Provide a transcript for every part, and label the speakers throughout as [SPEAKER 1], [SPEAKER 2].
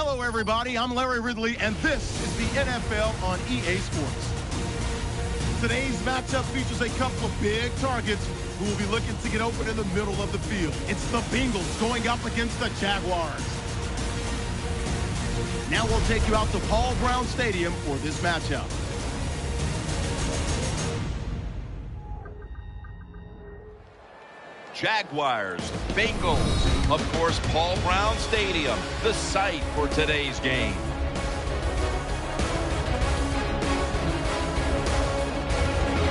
[SPEAKER 1] Hello, everybody. I'm Larry Ridley, and this is the NFL on EA Sports. Today's matchup features a couple of big targets who will be looking to get open in the middle of the field. It's the Bengals going up against the Jaguars. Now we'll take you out to Paul Brown Stadium for this matchup.
[SPEAKER 2] Jaguars, Bengals, of course, Paul Brown Stadium, the site for today's game.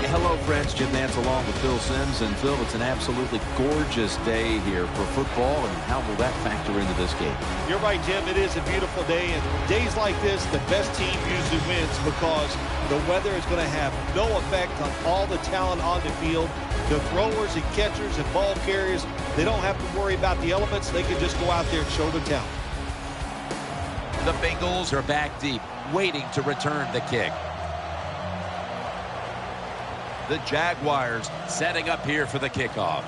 [SPEAKER 3] Hello, friends. Jim Nance along with Phil Simms. And, Phil, it's an absolutely gorgeous day here for football, and how will that factor into this game?
[SPEAKER 4] You're right, Jim. It is a beautiful day, and days like this, the best team usually wins because the weather is going to have no effect on all the talent on the field. The throwers and catchers and ball carriers, they don't have to worry about the elements. They can just go out there and show their talent.
[SPEAKER 2] The Bengals are back deep, waiting to return the kick. The Jaguars setting up here for the kickoff.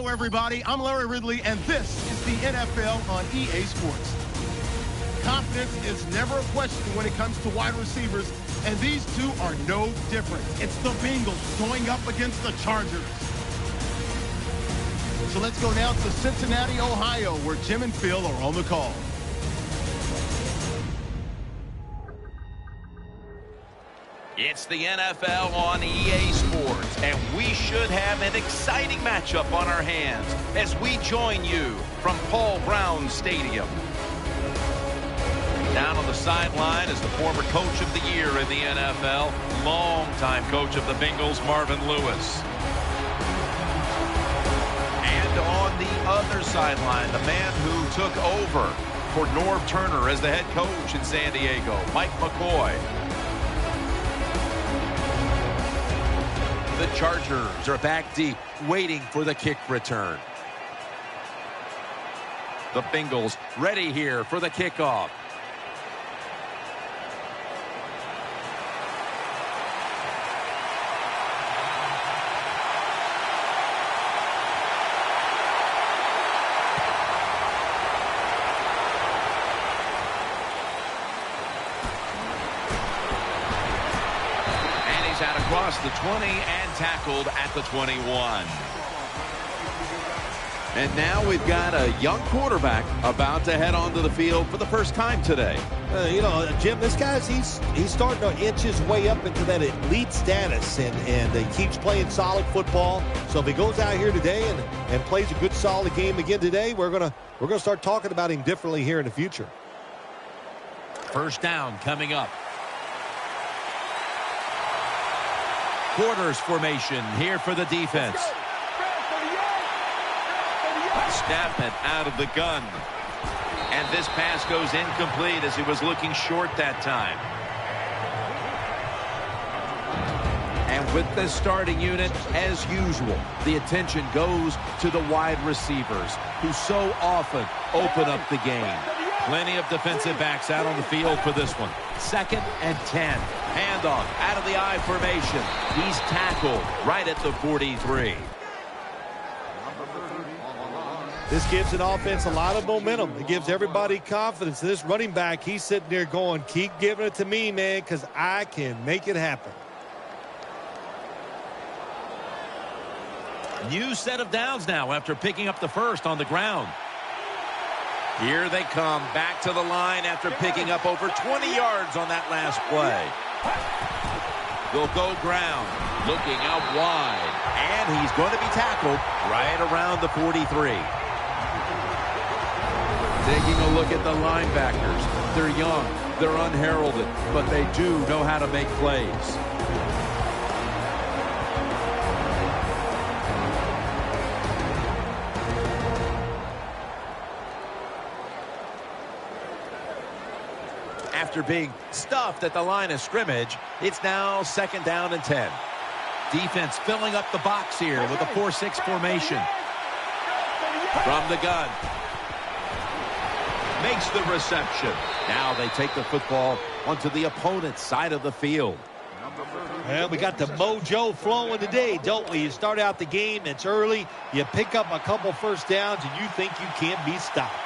[SPEAKER 1] Hello, everybody. I'm Larry Ridley, and this is the NFL on EA Sports. Confidence is never a question when it comes to wide receivers, and these two are no different. It's the Bengals going up against the Chargers. So let's go now to Cincinnati, Ohio, where Jim and Phil are on the call.
[SPEAKER 2] It's the NFL on EA Sports, and we should have an exciting matchup on our hands as we join you from Paul Brown Stadium. Down on the sideline is the former coach of the year in the NFL, longtime coach of the Bengals, Marvin Lewis. And on the other sideline, the man who took over for Norv Turner as the head coach in San Diego, Mike McCoy. The Chargers are back deep, waiting for the kick return. The Bengals ready here for the kickoff. Out across the 20 and tackled at the 21.
[SPEAKER 3] And now we've got a young quarterback about to head onto the field for the first time today.
[SPEAKER 4] You know, Jim, this guy's he's starting to inch his way up into that elite status, and he keeps playing solid football. So if he goes out here today and plays a good solid game again today, we're gonna start talking about him differently here in the future.
[SPEAKER 2] First down coming up. Quarters formation here for the defense. Snap it out of the gun. And this pass goes incomplete as he was looking short that time. And with the starting unit, as usual, the attention goes to the wide receivers who so often open up the game. Plenty of defensive backs out on the field for this one. 2nd and 10. Handoff out of the I formation. He's tackled right at the 43.
[SPEAKER 4] This gives an offense a lot of momentum. It gives everybody confidence. This running back, he's sitting there going, keep giving it to me, man, because I can make it happen.
[SPEAKER 2] New set of downs now after picking up the first on the ground. Here they come back to the line after picking up over 20 yards on that last play. They'll go ground, looking out wide, and he's going to be tackled right around the 43.
[SPEAKER 3] Taking a look at the linebackers. They're young, they're unheralded, but they do know how to make plays.
[SPEAKER 2] After being stuffed at the line of scrimmage, it's now 2nd down and 10. Defense filling up the box here with a 4-6 formation. From the gun. Makes the reception. Now they take the football onto the opponent's side of the field.
[SPEAKER 4] Well, we got the mojo flowing today, don't we? You start out the game, it's early, you pick up a couple first downs, and you think you can't be stopped.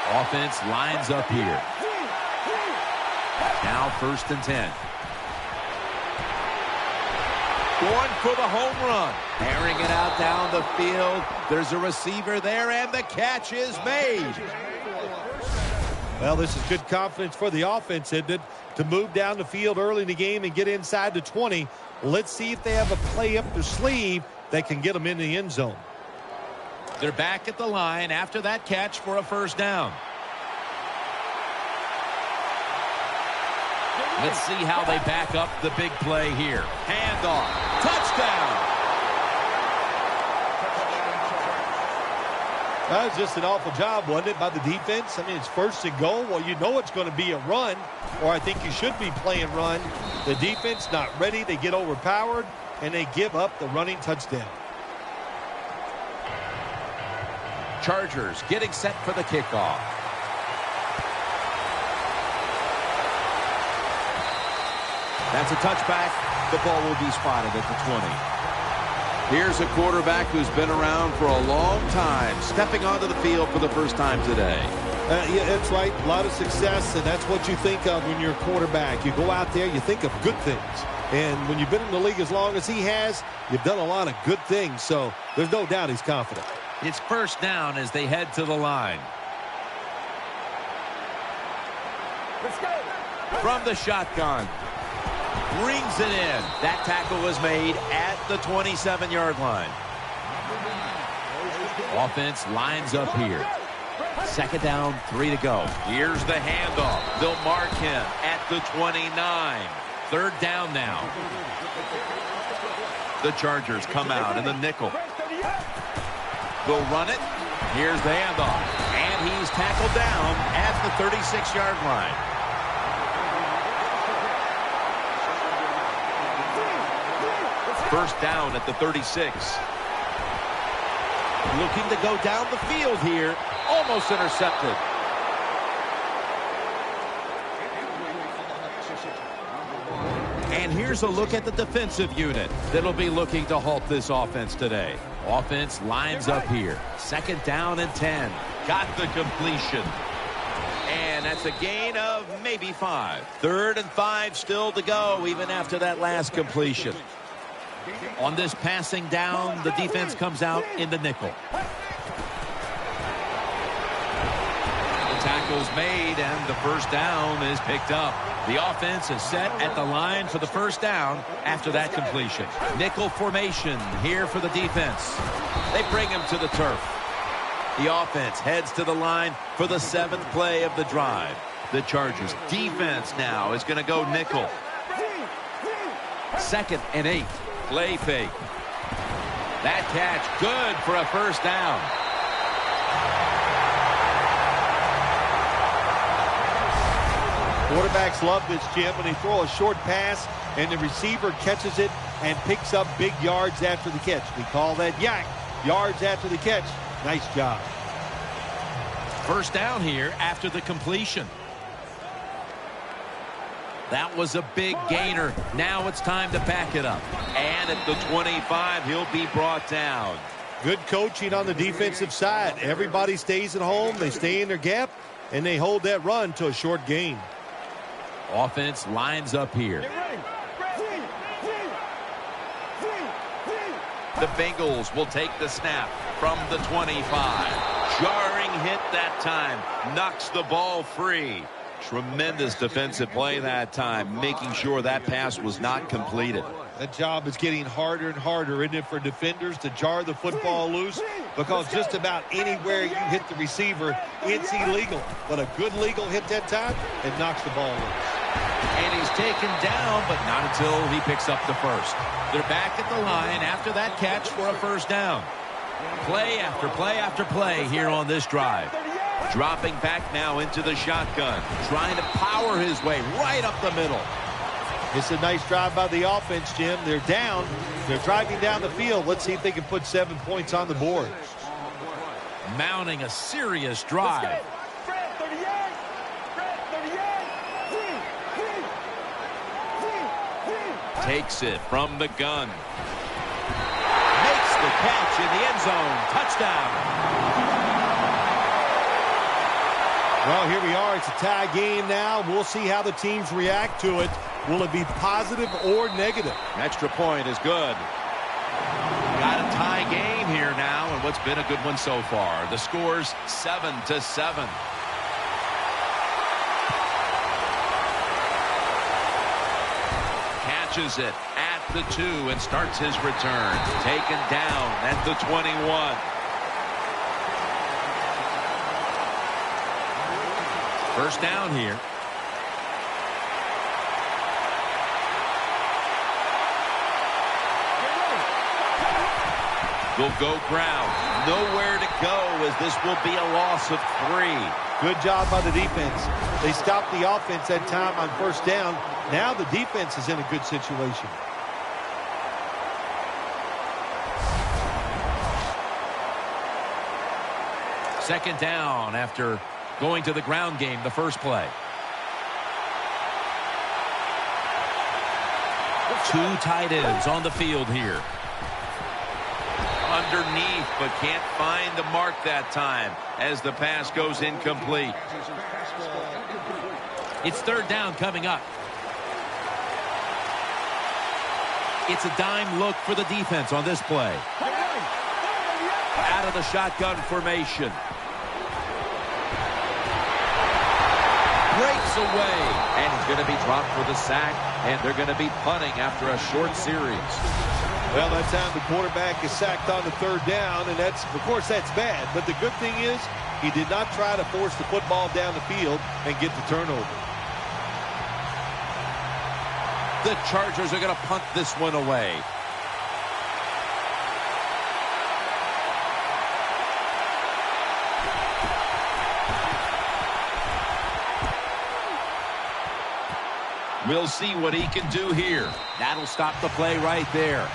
[SPEAKER 2] Offense lines up here. Now 1st and 10. Going for the home run. Airing it out down the field. There's a receiver there, and the catch is made.
[SPEAKER 4] Well, this is good confidence for the offense, isn't it? To move down the field early in the game and get inside the 20. Let's see if they have a play up their sleeve that can get them in the end zone.
[SPEAKER 2] They're back at the line after that catch for a first down. Let's see how they back up the big play here. Handoff. Touchdown.
[SPEAKER 4] That was just an awful job, wasn't it, by the defense? I mean, it's 1st and goal. Well, you know it's going to be a run, or I think you should be playing run. The defense not ready. They get overpowered, and they give up the running touchdown.
[SPEAKER 2] Chargers getting set for the kickoff. That's a touchback. The ball will be spotted at the 20. Here's a quarterback who's been around for a long time, stepping onto the field for the first time today.
[SPEAKER 4] Yeah, that's right. A lot of success, and that's what you think of when you're a quarterback. You go out there, you think of good things. And when you've been in the league as long as he has, you've done a lot of good things. So there's no doubt he's confident.
[SPEAKER 2] It's first down as they head to the line.
[SPEAKER 5] Let's go.
[SPEAKER 2] From the shotgun. Brings it in. That tackle was made at the 27-yard line. Offense lines up here. Second down, 3 to go. Here's the handoff. They'll mark him at the 29. Third down now. The Chargers come out in the nickel. They'll run it. Here's the handoff. And he's tackled down at the 36-yard line. First down at the 36. Looking to go down the field here. Almost intercepted. And here's a look at the defensive unit that'll be looking to halt this offense today. Offense lines up here. Second down and 10. Got the completion. And that's a gain of maybe 5. Third and 5 still to go even after that last completion. On this passing down, the defense comes out in the nickel. The tackle's made, and the first down is picked up. The offense is set at the line for the first down after that completion. Nickel formation here for the defense. They bring him to the turf. The offense heads to the line for the 7th play of the drive. The Chargers defense now is going to go nickel. 2nd and 8. Play fake. That catch good for a first down.
[SPEAKER 4] Quarterbacks love this, Jim, when they throw a short pass and the receiver catches it and picks up big yards after the catch. We call that yak, yards after the catch. Nice job.
[SPEAKER 2] First down here after the completion. That was a big gainer. Now it's time to back it up. And at the 25, he'll be brought down.
[SPEAKER 4] Good coaching on the defensive side. Everybody stays at home. They stay in their gap, and they hold that run to a short gain.
[SPEAKER 2] Offense lines up here. The Bengals will take the snap from the 25. Jarring hit that time. Knocks the ball free. Tremendous defensive play that time, making sure that pass was not completed.
[SPEAKER 4] That job is getting harder and harder, isn't it, for defenders to jar the football loose? Because just about anywhere you hit the receiver, it's illegal. But a good legal hit that time, it knocks the ball loose.
[SPEAKER 2] And he's taken down, but not until he picks up the first. They're back at the line after that catch for a first down. Play after play after play here on this drive. Dropping back now into the shotgun. Trying to power his way right up the middle.
[SPEAKER 4] It's a nice drive by the offense, Jim. They're down. They're driving down the field. Let's see if they can put 7 points on the board.
[SPEAKER 2] Mounting a serious drive. Takes it from the gun. Makes the catch in the end zone. Touchdown.
[SPEAKER 4] Well, here we are. It's a tie game now. We'll see how the teams react to it. Will it be positive or negative?
[SPEAKER 2] Extra point is good. Got a tie game here now, and what's been a good one so far. The score's 7-7. Catches it at the 2 and starts his return. Taken down at the 21. First down here. Will go ground. Nowhere to go as this will be a loss of 3.
[SPEAKER 4] Good job by the defense. They stopped the offense that time on first down. Now the defense is in a good situation.
[SPEAKER 2] Second down after going to the ground game the first play. 2 tight ends on the field here. underneath, but can't find the mark that time as the pass goes incomplete.
[SPEAKER 3] It's third down coming up. It's a dime look for the defense on this play. Out of the shotgun formation. Breaks away, and he's going to be dropped for the sack, and they're going to be punting after a short series.
[SPEAKER 4] Well, that time the quarterback is sacked on the third down, and that's, of course, that's bad. But the good thing is he did not try to force the football down the field and get the turnover.
[SPEAKER 3] The Chargers are going to punt this one away.
[SPEAKER 2] We'll see what he can do here.
[SPEAKER 3] That'll stop the play right there.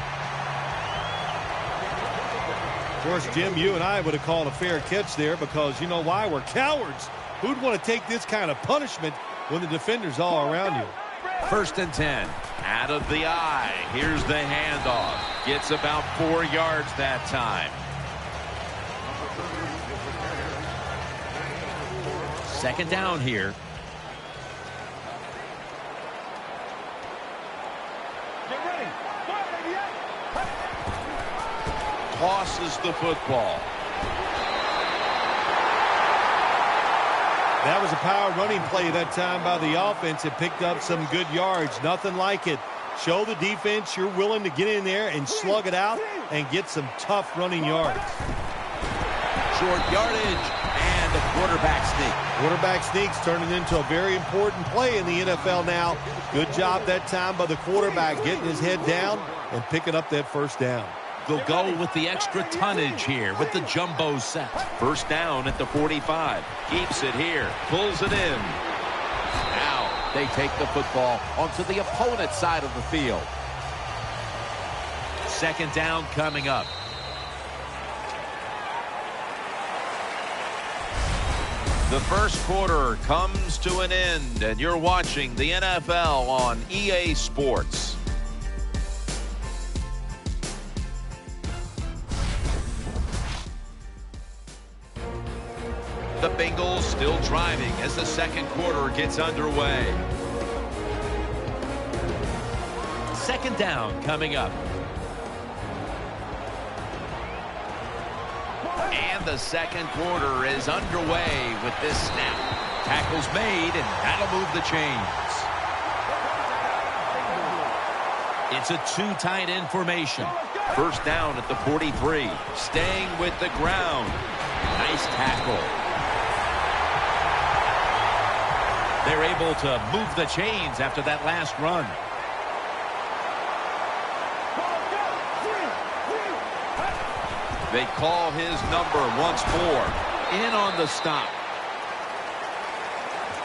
[SPEAKER 4] Of course, Jim, you and I would have called a fair catch there because you know why? We're cowards. Who'd want to take this kind of punishment when the defender's all around you?
[SPEAKER 3] First and 10.
[SPEAKER 2] Out of the eye. Here's the handoff. Gets about 4 yards that time.
[SPEAKER 3] Second down here.
[SPEAKER 2] Tosses the football.
[SPEAKER 4] That was a power running play that time by the offense. It picked up some good yards. Nothing like it. Show the defense you're willing to get in there and slug it out and get some tough running yards.
[SPEAKER 3] Short yardage and the quarterback sneak.
[SPEAKER 4] Quarterback sneaks turning into a very important play in the NFL now. Good job that time by the quarterback getting his head down and picking up that first down.
[SPEAKER 3] They'll go with the extra tonnage here with the jumbo set.
[SPEAKER 2] First down at the 45. Keeps it here. Pulls it in.
[SPEAKER 3] Now they take the football onto the opponent's side of the field. Second down coming up.
[SPEAKER 2] The first quarter comes to an end, and you're watching the NFL on EA Sports. The Bengals still driving as the second quarter gets underway.
[SPEAKER 3] Second down coming up.
[SPEAKER 2] And the second quarter is underway with this snap.
[SPEAKER 3] Tackle's made, and that'll move the chains. It's a two tight end formation.
[SPEAKER 2] First down at the 43. Staying with the ground.
[SPEAKER 3] Nice tackle. They're able to move the chains after that last run.
[SPEAKER 2] They call his number once more. In on the stop.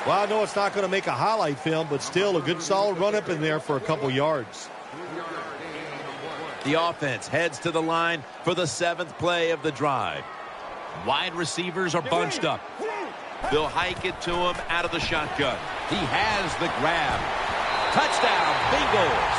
[SPEAKER 4] Well, I know it's not going to make a highlight film, but still a good solid run up in there for a couple yards.
[SPEAKER 3] The offense heads to the line for the 7th play of the drive. Wide receivers are bunched up.
[SPEAKER 2] They'll hike it to him out of the shotgun.
[SPEAKER 3] He has the grab. Touchdown, Bengals.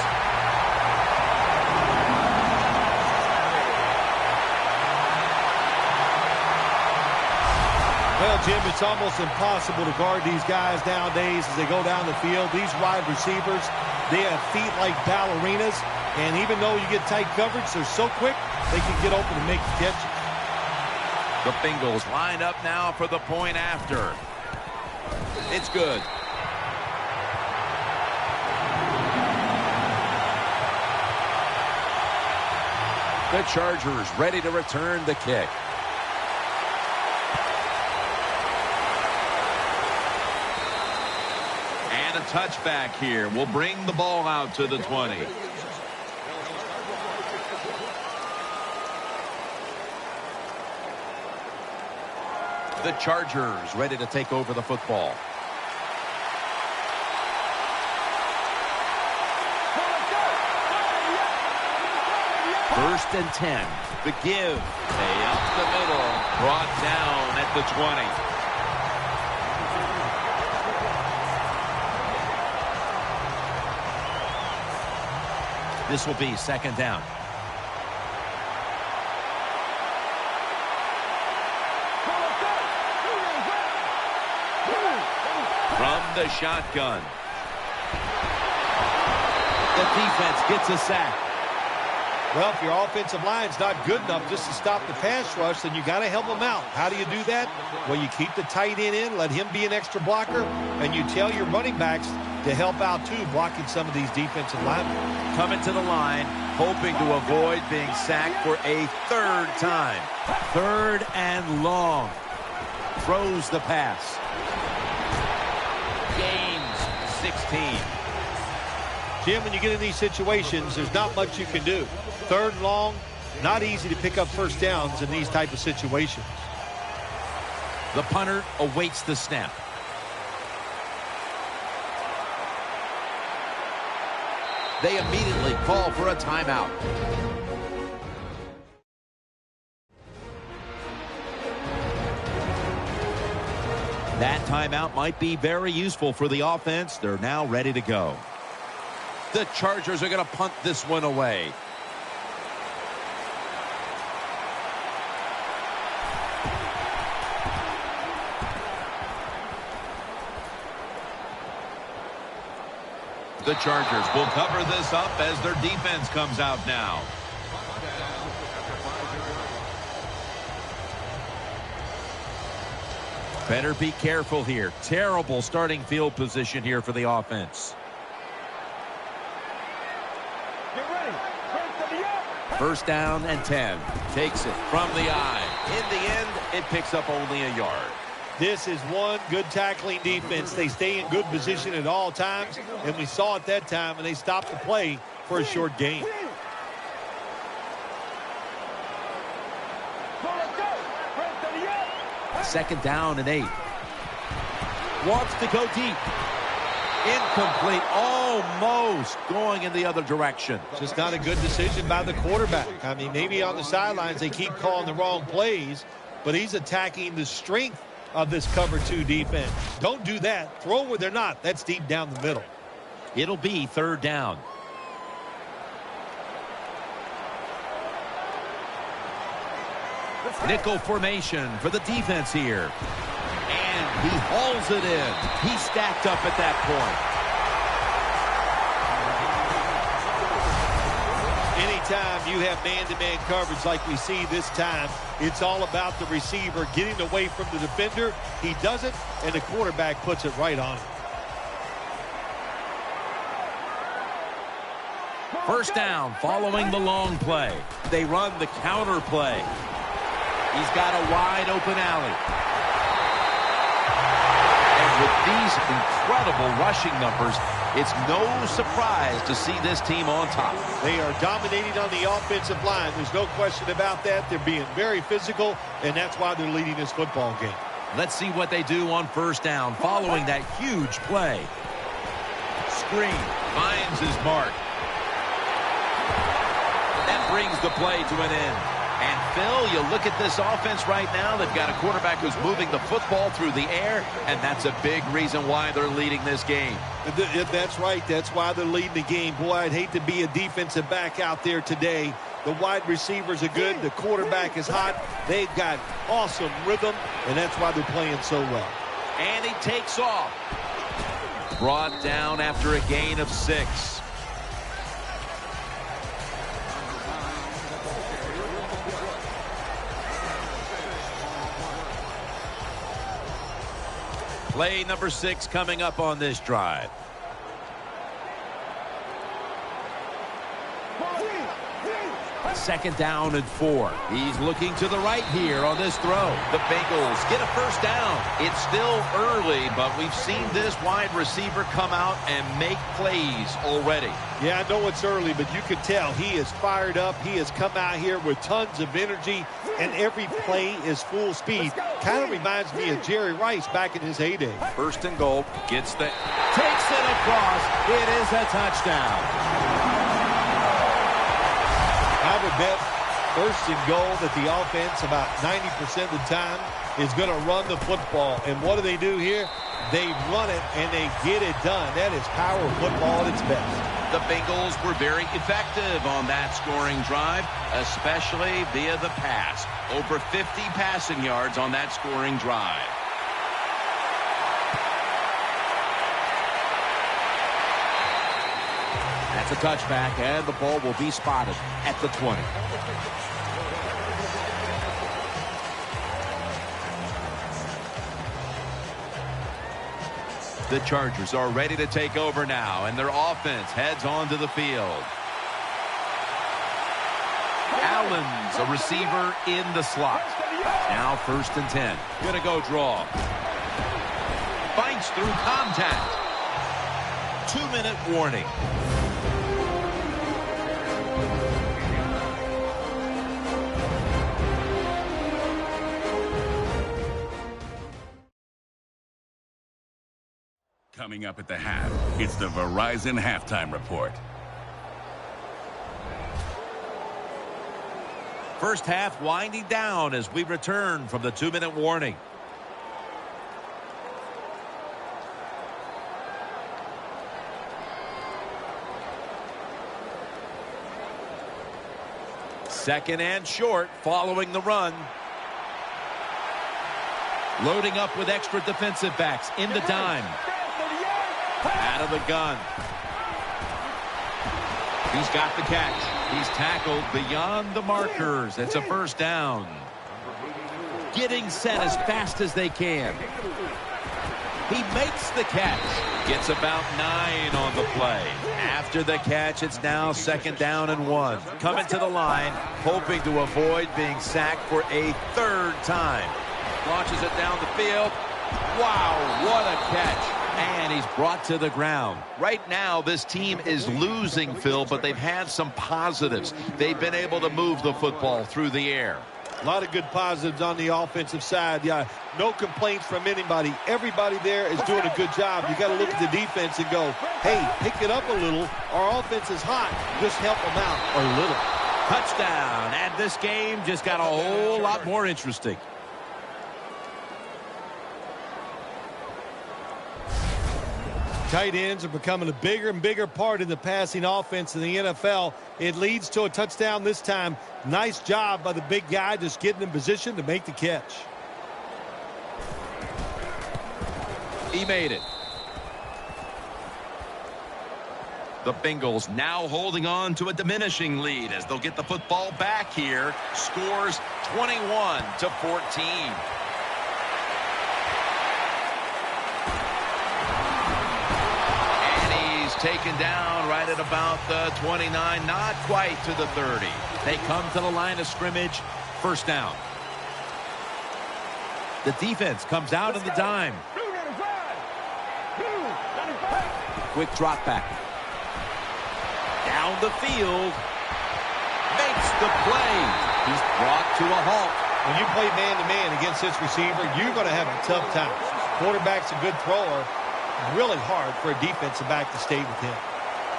[SPEAKER 4] Well, Jim, it's almost impossible to guard these guys nowadays as they go down the field. These wide receivers, they have feet like ballerinas. And even though you get tight coverage, they're so quick, they can get open and make the catches.
[SPEAKER 2] The Bengals line up now for the point after. It's good.
[SPEAKER 3] The Chargers ready to return the kick.
[SPEAKER 2] And a touchback here will bring the ball out to the 20.
[SPEAKER 3] The Chargers ready to take over the football. First and 10.
[SPEAKER 2] The give. They up the middle. Brought down at the 20.
[SPEAKER 3] This will be second down.
[SPEAKER 2] the shotgun. The defense gets a sack.
[SPEAKER 4] Well, if your offensive line's not good enough just to stop the pass rush, then you got to help them out. How do you do that? Well, you keep the tight end in, let him be an extra blocker, and you tell your running backs to help out, too, blocking some of these defensive linemen.
[SPEAKER 2] Coming to the line, hoping to avoid being sacked for a third time. Third and long. Throws the pass. Gains 16.
[SPEAKER 4] Jim, when you get in these situations, there's not much you can do. Third and long, not easy to pick up first downs in these type of situations.
[SPEAKER 2] The punter awaits the snap. They immediately call for a timeout. That timeout might be very useful for the offense. They're now ready to go. The Chargers are going to punt this one away. The Chargers will cover this up as their defense comes out now. Better be careful here. Terrible starting field position here for the offense.
[SPEAKER 5] Get ready.
[SPEAKER 2] First down and 10. Takes it from the eye. In the end, it picks up only a yard.
[SPEAKER 4] This is one good tackling defense. They stay in good position at all times, and we saw it that time, and they stopped the play for a short gain.
[SPEAKER 2] Second down and 8. Wants to go deep. Incomplete. Almost going in the other direction.
[SPEAKER 4] Just not a good decision by the quarterback. I mean, maybe on the sidelines they keep calling the wrong plays, but he's attacking the strength of this cover 2 defense. Don't do that. Throw where they're not. That's deep down the middle.
[SPEAKER 2] It'll be third down. Nickel formation for the defense here. And he hauls it in. He's stacked up at that point.
[SPEAKER 4] Anytime you have man-to-man coverage like we see this time, it's all about the receiver getting away from the defender. He does it, and the quarterback puts it right on him.
[SPEAKER 2] First down following the long play. They run the counter play. He's got a wide open alley. And with these incredible rushing numbers, it's no surprise to see this team on top.
[SPEAKER 4] They are dominating on the offensive line. There's no question about that. They're being very physical, and that's why they're leading this football game.
[SPEAKER 2] Let's see what they do on first down following that huge play. Screen finds his mark. That brings the play to an end. And, Phil, you look at this offense right now. They've got a quarterback who's moving the football through the air, and that's a big reason why they're leading this game.
[SPEAKER 4] That's right. That's why they're leading the game. Boy, I'd hate to be a defensive back out there today. The wide receivers are good. The quarterback is hot. They've got awesome rhythm, and that's why they're playing so well.
[SPEAKER 2] And he takes off. Brought down after a gain of 6. Play number 6 coming up on this drive. Second down and 4. He's looking to the right here on this throw. The Bengals get a first down. It's still early, but we've seen this wide receiver come out and make plays already.
[SPEAKER 4] Yeah, I know it's early, but you can tell he is fired up. He has come out here with tons of energy, and every play is full speed. Kind of reminds me of Jerry Rice back in his heyday.
[SPEAKER 2] First and goal. Takes it across. It is a touchdown.
[SPEAKER 4] I would bet first and goal that the offense about 90% of the time is going to run the football. And what do here? They run it and they get it done. That is power football at its best.
[SPEAKER 2] The Bengals were very effective on that scoring drive, especially via the pass. Over 50 passing yards on that scoring drive. That's a touchback, and the ball will be spotted at the 20. The Chargers are ready to take over now, and their offense heads onto the field. Allen's a receiver in the slot. Now 1st and 10. Gonna go draw. Fights through contact. 2-minute warning.
[SPEAKER 6] Coming up at the half, it's the Verizon Halftime Report.
[SPEAKER 2] First half winding down as we return from the 2-minute warning. Second and short following the run. Loading up with extra defensive backs in the dime. Out of the gun. He's got the catch. He's tackled beyond the markers. It's a first down. Getting set as fast as they can. He makes the catch. Gets about 9 on the play. After the catch, it's now 2nd down and 1. Coming to the line, hoping to avoid being sacked for a 3rd time. Launches it down the field. Wow, what a catch. And he's brought to the ground. Right now, this team is losing, Phil, but they've had some positives. They've been able to move the football through the air.
[SPEAKER 4] A lot of good positives on the offensive side. Yeah, no complaints from anybody. Everybody there is doing a good job. You got to look at the defense and go, hey, pick it up a little. Our offense is hot. Just help them out a little.
[SPEAKER 2] Touchdown. And this game just got a whole lot more interesting.
[SPEAKER 4] Tight ends are becoming a bigger and bigger part in the passing offense in the NFL. It leads to a touchdown this time. Nice job by the big guy just getting in position to make the catch.
[SPEAKER 2] He made it. The Bengals now holding on to a diminishing lead as they'll get the football back here. Scores 21-14. Taken down right at about the 29, not quite to the 30. They come to the line of scrimmage, 1st down. The defense comes out in the dime. Quick drop back. Down the field. Makes the play. He's brought to a halt.
[SPEAKER 4] When you play man-to-man against this receiver, you're going to have a tough time. Quarterback's a good thrower. Really hard for a defensive back to stay with him.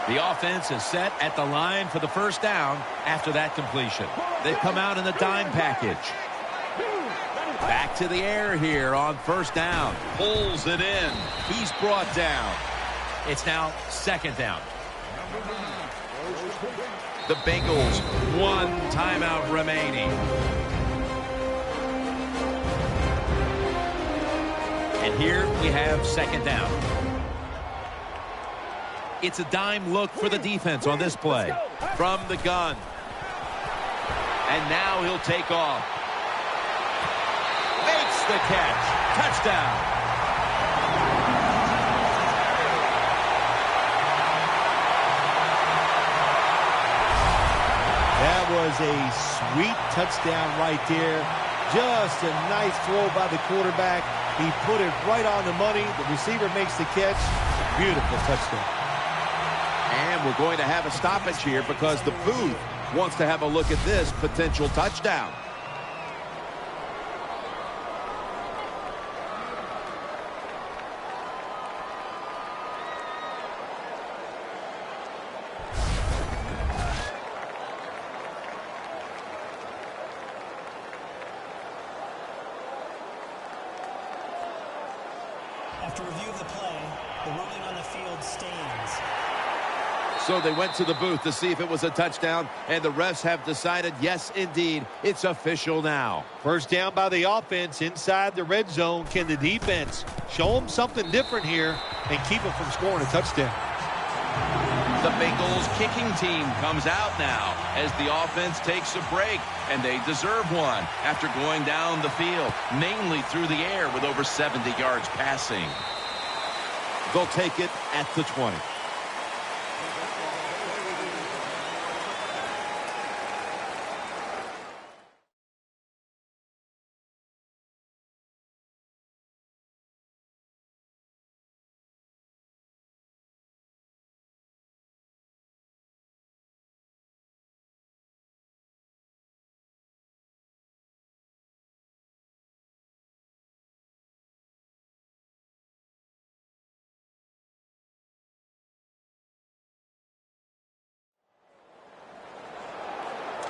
[SPEAKER 2] The offense is set at the line for the 1st down after that completion. They've come out in the dime package. Back to the air here on 1st down. Pulls it in. He's brought down. It's now 2nd down. The Bengals, 1 timeout remaining. And here we have 2nd down. It's a dime look for the defense on this play. From the gun. And now he'll take off. Makes the catch. Touchdown.
[SPEAKER 4] That was a sweet touchdown right there. Just a nice throw by the quarterback. He put it right on the money. The receiver makes the catch. Beautiful touchdown.
[SPEAKER 2] And we're going to have a stoppage here because the booth wants to have a look at this potential touchdown.
[SPEAKER 7] After review of the play, the ruling on the field stands.
[SPEAKER 2] So they went to the booth to see if it was a touchdown, and the refs have decided, yes, indeed, it's official now.
[SPEAKER 4] 1st down by the offense inside the red zone. Can the defense show them something different here and keep them from scoring a touchdown?
[SPEAKER 2] The Bengals kicking team comes out now as the offense takes a break, and they deserve one after going down the field, mainly through the air with over 70 yards passing.
[SPEAKER 3] They'll take it at the 20.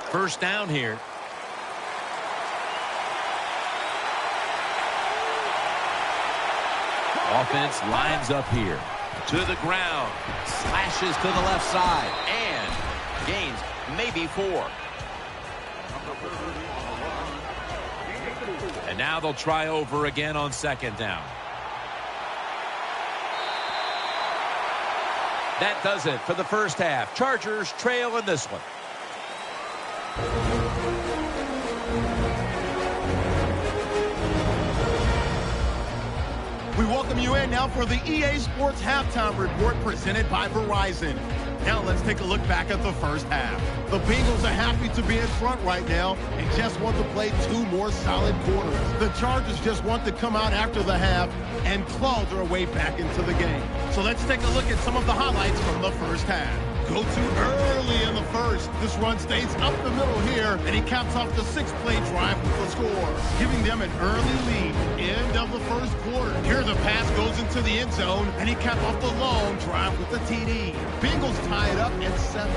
[SPEAKER 2] First down here. Offense lines up here. To the ground. Slashes to the left side. And gains maybe 4. And now they'll try over again on second down. That does it for the first half. Chargers trail in this one.
[SPEAKER 1] We welcome you in now for the EA Sports Halftime Report presented by Verizon. Now let's take a look back at the first half. The Bengals are happy to be in front right now and just want to play 2 more solid quarters. The Chargers just want to come out after the half and claw their way back into the game. So let's take a look at some of the highlights from the first half. Go to early in the first. This run stays up the middle here, and he caps off the 6-play drive with the score, giving them an early lead. End of the first quarter. Here the pass goes into the end zone, and he caps off the long drive with the TD. Bengals tie it up at 7.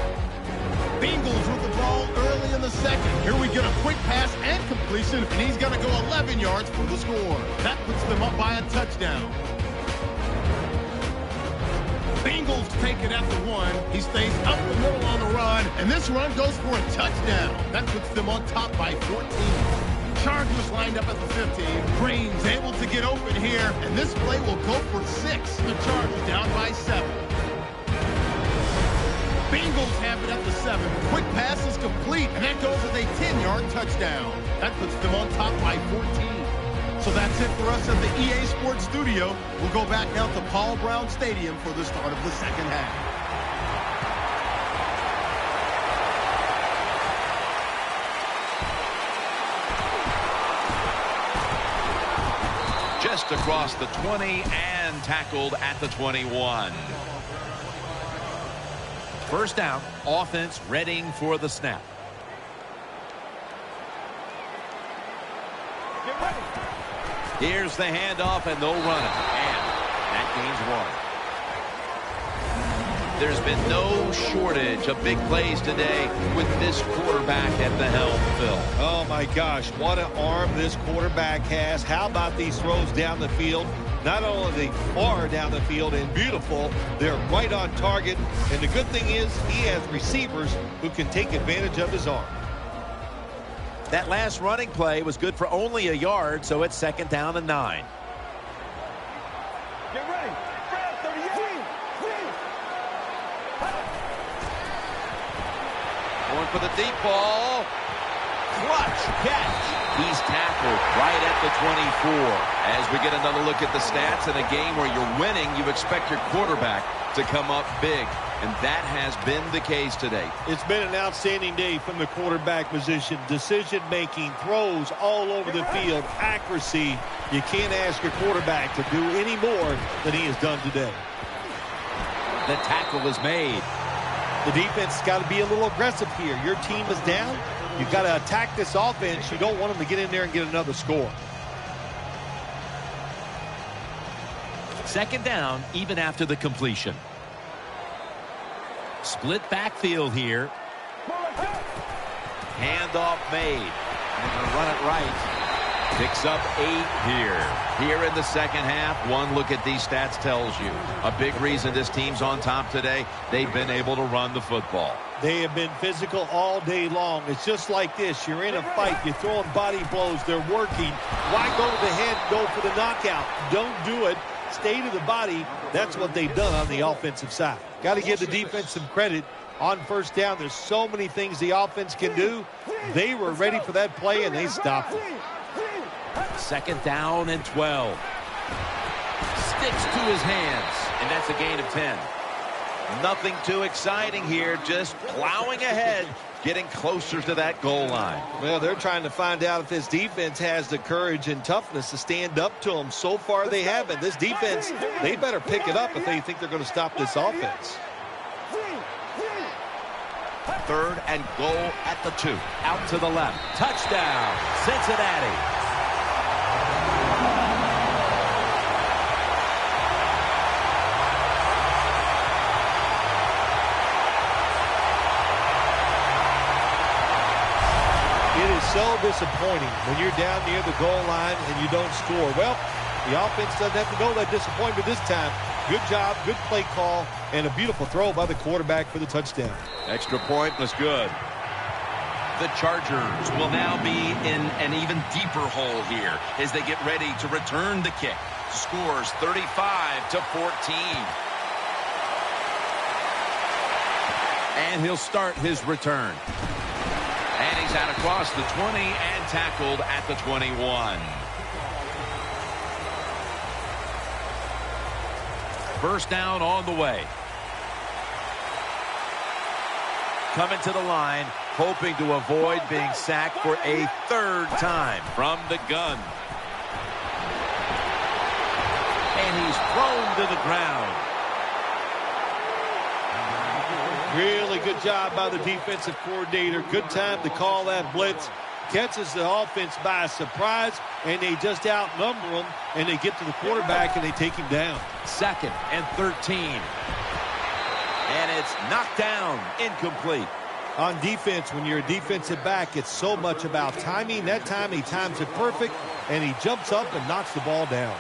[SPEAKER 1] Bengals with the ball early in the second. Here we get a quick pass and completion, and he's going to go 11 yards for the score. That puts them up by a touchdown. Bengals take it at the 1. He stays up the middle on the run, and this run goes for a touchdown. That puts them on top by 14. Chargers lined up at the 15. Green's able to get open here, and this play will go for 6. The Chargers down by 7. Bengals have it at the 7. Quick pass is complete, and that goes as a 10-yard touchdown. That puts them on top by 14. So that's it for us at the EA Sports Studio. We'll go back now to Paul Brown Stadium for the start of the second half.
[SPEAKER 2] Just across the 20 and tackled at the 21. First down, offense readying for the snap. Here's the handoff, and they'll run it. And that gains 1. There's been no shortage of big plays today with this quarterback at the helm, Phil.
[SPEAKER 4] Oh, my gosh. What an arm this quarterback has. How about these throws down the field? Not only are they far down the field and beautiful, they're right on target. And the good thing is he has receivers who can take advantage of his arm.
[SPEAKER 2] That last running play was good for only a yard, so it's second down and 9.
[SPEAKER 5] Get ready. Fred, 38.
[SPEAKER 2] Going for the deep ball. Clutch catch. He's tackled right at the 24. As we get another look at the stats, in a game where you're winning, you expect your quarterback to come up big. And that has been the case today.
[SPEAKER 4] It's been an outstanding day from the quarterback position. Decision-making, throws all over the field, accuracy. You can't ask your quarterback to do any more than he has done today.
[SPEAKER 2] The tackle is made.
[SPEAKER 4] The defense has got to be a little aggressive here. Your team is down. You've got to attack this offense. You don't want them to get in there and get another score.
[SPEAKER 2] Second down, even after the completion. Split backfield here. Handoff made. And going to run it right. Picks up 8 here. Here in the second half, one look at these stats tells you a big reason this team's on top today, they've been able to run the football.
[SPEAKER 4] They have been physical all day long. It's just like this. You're in a fight. You're throwing body blows. They're working. Why go to the head, go for the knockout? Don't do it. Stay to the body. That's what they've done on the offensive side. got to give the defense some credit on first down. There's so many things the offense can do. They were ready for that play, and they stopped it.
[SPEAKER 2] 2nd down and 12. Sticks to his hands, and that's a gain of 10. Nothing too exciting here, just plowing ahead, getting closer to that goal line.
[SPEAKER 4] Well, they're trying to find out if this defense has the courage and toughness to stand up to them. So far, they haven't. This defense, they better pick it up if they think they're going to stop this offense.
[SPEAKER 2] 3rd and goal at the 2. Out to the left. Touchdown, Cincinnati.
[SPEAKER 4] So disappointing when you're down near the goal line and you don't score. Well, the offense doesn't have to know that disappointment this time. Good job, good play call, and a beautiful throw by the quarterback for the touchdown.
[SPEAKER 2] Extra point was good. The Chargers will now be in an even deeper hole here as they get ready to return the kick. Scores 35-14. And he'll start his return. And he's out across the 20 and tackled at the 21. First down on the way. Coming to the line, hoping to avoid being sacked for a 3rd time from the gun. And he's thrown to the ground.
[SPEAKER 4] Really good job by the defensive coordinator. Good time to call that blitz. Catches the offense by surprise, and they just outnumber them, and they get to the quarterback, and they take him down.
[SPEAKER 2] 2nd and 13. And it's knocked down, incomplete.
[SPEAKER 4] On defense, when you're a defensive back, it's so much about timing. That time he times it perfect, and he jumps up and knocks the ball down.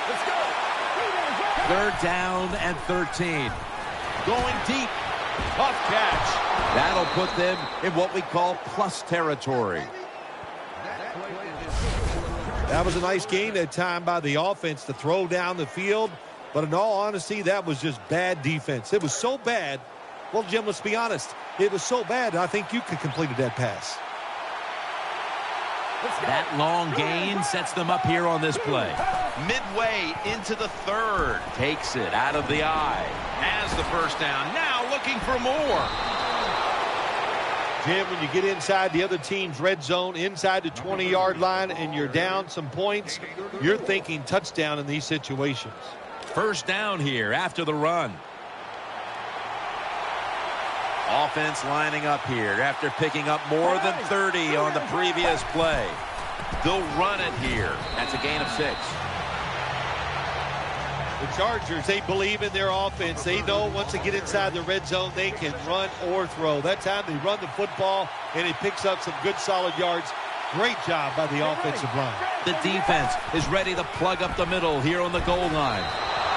[SPEAKER 5] Let's go.
[SPEAKER 2] 3rd down and 13. Going deep. Tough catch. That'll put them in what we call plus territory.
[SPEAKER 4] That was a nice gain that time by the offense to throw down the field. But in all honesty, that was just bad defense. It was so bad. Well, Jim, let's be honest. It was so bad, I think you could completed that pass.
[SPEAKER 2] That long gain sets them up here on this play. Midway into the 3rd. Takes it out of the eye. Has the first down. Now looking for more.
[SPEAKER 4] Jim, when you get inside the other team's red zone, inside the 20-yard line, and you're down some points, you're thinking touchdown in these situations.
[SPEAKER 2] First down here after the run. Offense lining up here after picking up more than 30 on the previous play. They'll run it here. That's a gain of 6.
[SPEAKER 4] The Chargers, they believe in their offense. They know once they get inside the red zone, they can run or throw. That time they run the football, and it picks up some good solid yards. Great job by the offensive line.
[SPEAKER 2] The defense is ready to plug up the middle here on the goal line.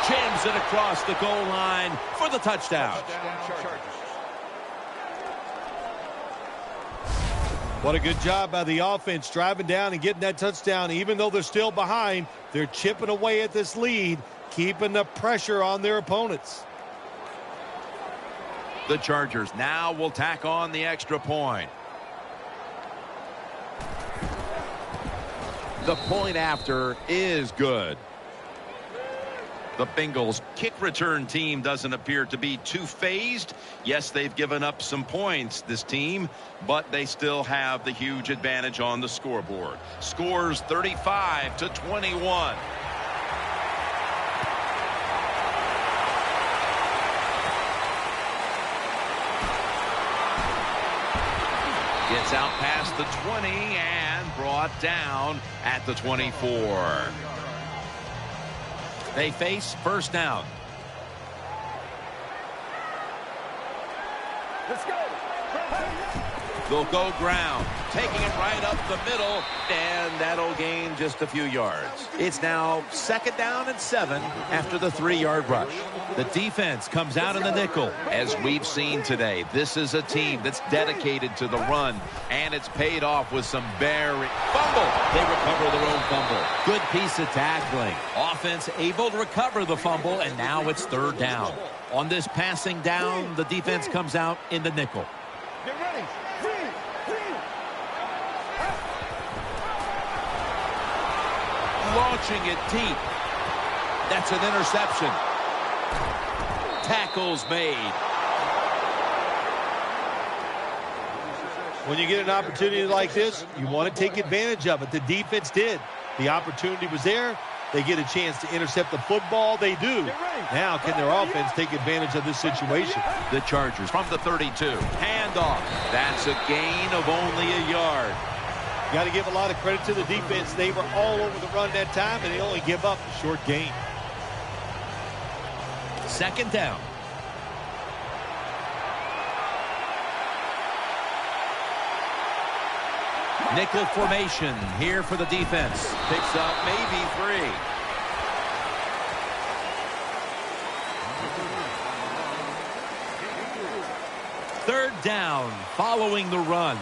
[SPEAKER 2] Jams it across the goal line for the touchdown.
[SPEAKER 4] What a good job by the offense driving down and getting that touchdown. Even though they're still behind, they're chipping away at this lead, keeping the pressure on their opponents.
[SPEAKER 2] The Chargers now will tack on the extra point. The point after is good. The Bengals kick return team doesn't appear to be too phased. Yes, they've given up some points, this team, but they still have the huge advantage on the scoreboard. Scores 35-21. Gets out past the 20 and brought down at the 24. They face first down.
[SPEAKER 5] Let's go.
[SPEAKER 2] They'll go ground, taking it right up the middle, and that'll gain just a few yards. It's now 2nd down and 7 after the 3-yard rush. The defense comes out in the nickel. As we've seen today, this is a team that's dedicated to the run, and it's paid off with some very fumble. They recover their own fumble. Good piece of tackling. Offense able to recover the fumble, and now it's 3rd down. On this passing down, the defense comes out in the nickel.
[SPEAKER 5] Get ready.
[SPEAKER 2] Launching it deep. That's an interception. Tackles made.
[SPEAKER 4] When you get an opportunity like this, you want to take advantage of it. The defense did. The opportunity was there. They get a chance to intercept the football. They do. Now, can their offense take advantage of this situation?
[SPEAKER 2] The Chargers from the 32. Handoff. That's a gain of only a yard.
[SPEAKER 4] Got to give a lot of credit to the defense. They were all over the run that time, and they only give up a short gain.
[SPEAKER 2] 2nd down. Nickel formation here for the defense. Picks up maybe 3. Third down following the run.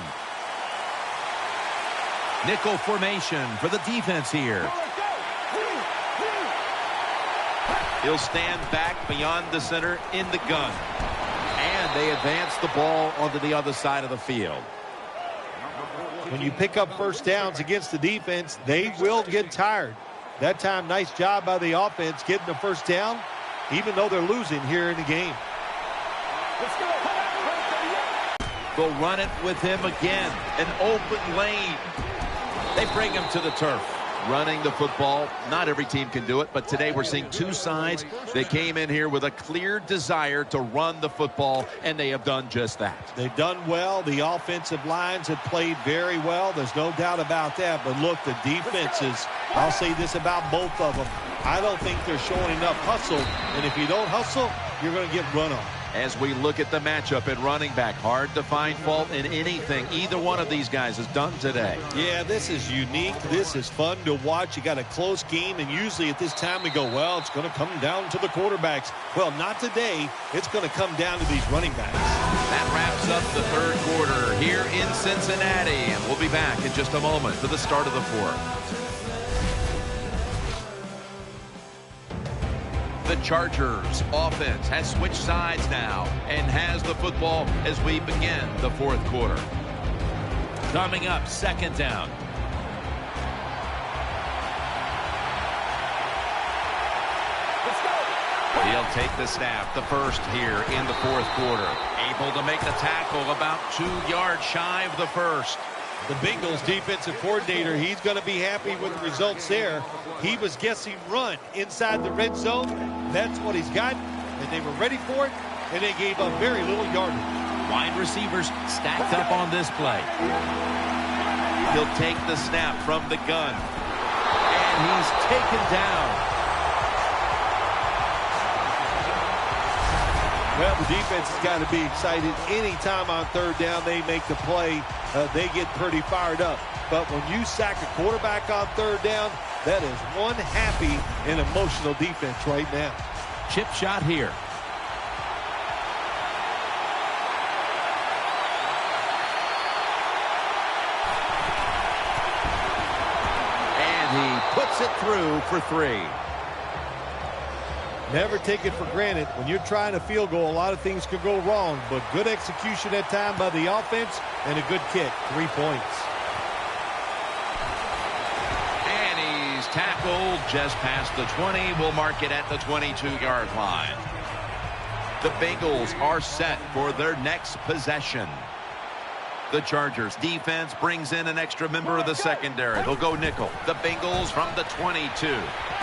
[SPEAKER 2] Nickel formation for the defense here. He'll stand back beyond the center in the gun. And they advance the ball onto the other side of the field.
[SPEAKER 4] When you pick up first downs against the defense, they will get tired. That time, nice job by the offense getting the first down, even though they're losing here in the game.
[SPEAKER 5] Let's go.
[SPEAKER 2] They'll run it with him again. An open lane. They bring him to the turf. Running the football, not every team can do it, but today we're seeing two sides. They came in here with a clear desire to run the football, and they have done just that.
[SPEAKER 4] They've done well. The offensive lines have played very well. There's no doubt about that. But look, the defenses, I'll say this about both of them. I don't think they're showing enough hustle, and if you don't hustle, you're going to get run on.
[SPEAKER 2] As we look at the matchup at running back, hard to find fault in anything either one of these guys has done today.
[SPEAKER 4] Yeah, this is unique. This is fun to watch. You got a close game, and usually at this time we go, well, it's going to come down to the quarterbacks. Well, not today. It's going to come down to these running backs.
[SPEAKER 2] That wraps up the third quarter here in Cincinnati, and we'll be back in just a moment for the start of the fourth. The Chargers offense has switched sides now and has the football as we begin the fourth quarter. Coming up, second down. He'll take the snap, the first here in the fourth quarter. Able to make the tackle about 2 yards shy of the first.
[SPEAKER 4] The Bengals defensive coordinator, he's going to be happy with the results there. He was guessing run inside the red zone. That's what he's got, and they were ready for it, and they gave up very little yardage.
[SPEAKER 2] Wide receivers stacked up on this play. He'll take the snap from the gun, and he's taken down.
[SPEAKER 4] Well, the defense has got to be excited. Anytime on third down they make the play, they get pretty fired up. But when you sack a quarterback on third down, that is one happy and emotional defense right now.
[SPEAKER 2] Chip shot here. And he puts it through for 3.
[SPEAKER 4] Never take it for granted. When you're trying a field goal, a lot of things could go wrong, but good execution that time by the offense and a good kick. 3 points.
[SPEAKER 2] And he's tackled just past the 20. We'll mark it at the 22-yard line. The Bengals are set for their next possession. The Chargers defense brings in an extra member of the secondary. They'll go nickel. The Bengals from the 22.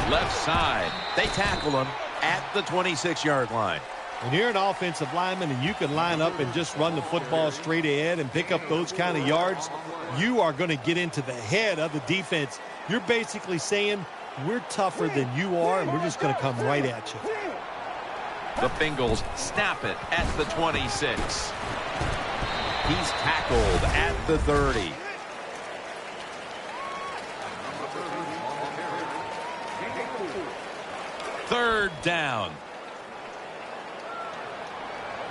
[SPEAKER 2] Left side. They tackle him at the 26-yard line.
[SPEAKER 4] When you're an offensive lineman and you can line up and just run the football straight ahead and pick up those kind of yards, you are going to get into the head of the defense. You're basically saying, we're tougher than you are, and we're just going to come right at you.
[SPEAKER 2] The Bengals snap it at the 26. He's tackled at the 30. Third down.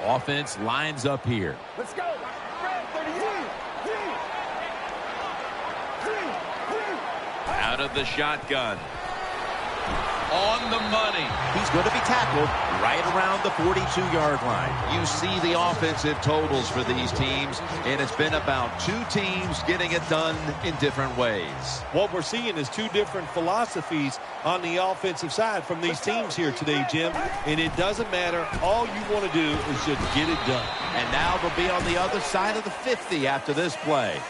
[SPEAKER 2] Offense lines up here.
[SPEAKER 5] Let's go.
[SPEAKER 2] Out of the shotgun. On the money. He's going to be tackled right around the 42-yard line. You see the offensive totals for these teams, and it's been about two teams getting it done in different ways.
[SPEAKER 4] What we're seeing is two different philosophies on the offensive side from these teams here today, Jim. And it doesn't matter. All you want to do is just get it done.
[SPEAKER 2] And now they'll be on the other side of the 50 after this play.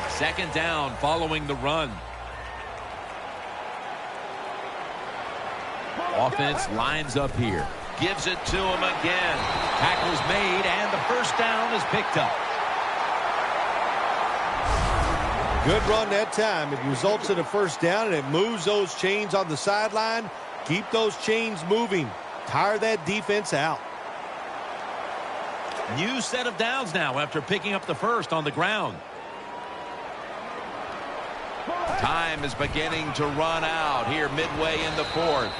[SPEAKER 2] Second down following the run. Offense lines up here. Gives it to him again. Tackle's made, and the first down is picked up.
[SPEAKER 4] Good run that time. It results in a first down, and it moves those chains on the sideline. Keep those chains moving. Tire that defense out.
[SPEAKER 2] New set of downs now after picking up the first on the ground. Time is beginning to run out here midway in the fourth.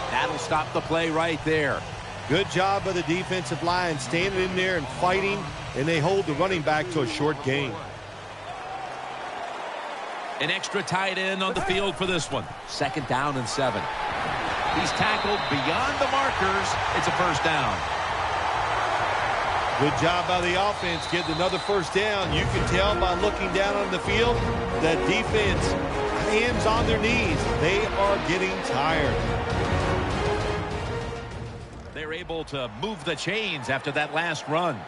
[SPEAKER 2] That'll stop the play right there.
[SPEAKER 4] Good job by the defensive line standing in there and fighting, and they hold the running back to a short gain.
[SPEAKER 2] An extra tight end on the field for this one. Second down and 7. He's tackled beyond the markers. It's a first down.
[SPEAKER 4] Good job by the offense getting another first down. You can tell by looking down on the field that defense, hands on their knees. They are getting tired.
[SPEAKER 2] They're able to move the chains after that last run.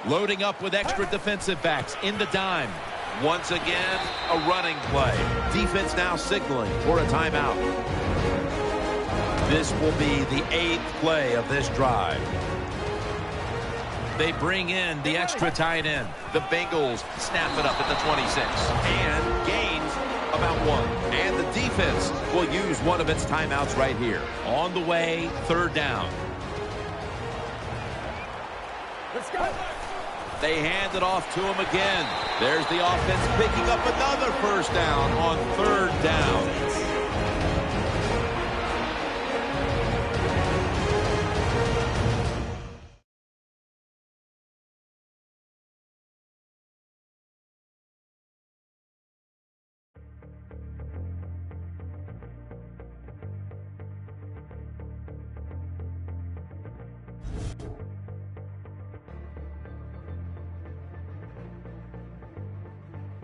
[SPEAKER 2] Loading up with extra defensive backs in the dime. Once again, a running play. Defense now signaling for a timeout. This will be the 8th play of this drive. They bring in the extra tight end. The Bengals snap it up at the 26 and gains about 1. And the defense will use one of its timeouts right here. On the way, third down.
[SPEAKER 5] Let's go.
[SPEAKER 2] They hand it off to him again. There's the offense picking up another first down on third down.